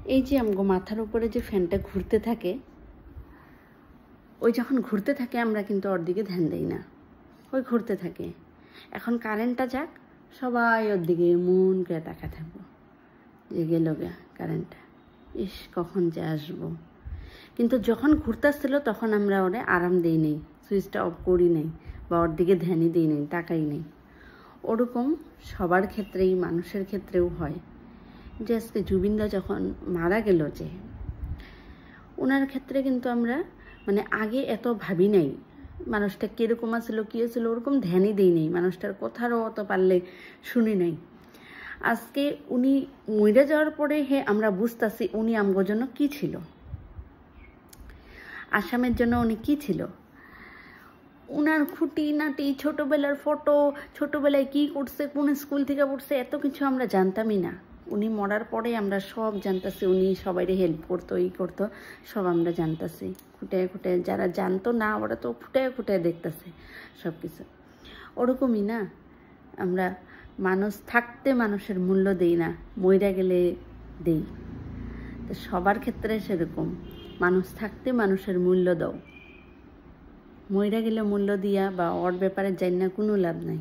এই যে আমগো মাথার উপরে যে ফ্যানটা ঘুরতে থাকে, ওই যখন ঘুরতে থাকে আমরা কিন্তু ওর দিকে ধ্যান দেই না, ওই ঘুরতে থাকে। এখন কারেন্টটা যাক, সবাই ওর দিকে মন করে তাকা থাকবো যে গেল গা কারেন্টটা, ইস কখন যে আসবো। কিন্তু যখন ঘুরতে আসছিল তখন আমরা ওরে আরাম দিই নেই, সুইচটা অফ করি নেই বা ওর দিকে ধ্যানই দিই নেই, তাকাই নেই। ওরকম সবার ক্ষেত্রেই, মানুষের ক্ষেত্রেও হয়। যে আজকে জুবিনদা যখন মারা গেল, যে ওনার ক্ষেত্রে কিন্তু আমরা মানে আগে এত ভাবি নাই মানুষটা কীরকম আছিল, কী ছিল, ওরকম ধ্যানই দিই নেই, মানুষটার কথারও অত পারলে শুনি নাই। আজকে উনি মরে যাওয়ার পরে আমরা বুঝতেছি উনি আমগোর জন্য কী ছিল, আসামের জন্য উনি কী ছিল। উনার খুঁটিনাটি ছোটোবেলার ফটো, ছোটোবেলায় কী করছে, কোন স্কুল থেকে পড়ছে, এত কিছু আমরা জানতামই না। উনি মরার পরে আমরা সব জানতাছি, উনি সবাইরে হেল্প করতো, ই করতো, সব আমরা জানতাছি। খুঁটায় খুঁটায় যারা জানতো না ওরা তো খুঁটায় খুঁটায় দেখতেছে সব কিছু। ওরকমই না, আমরা মানুষ থাকতে মানুষের মূল্য দেই না, মইরা গেলে দেই। তো সবার ক্ষেত্রে সেরকম, মানুষ থাকতে মানুষের মূল্য দাও, মইরা গেলে মূল্য দিয়া বা ওর ব্যাপারে জানি না কোনো লাভ নাই।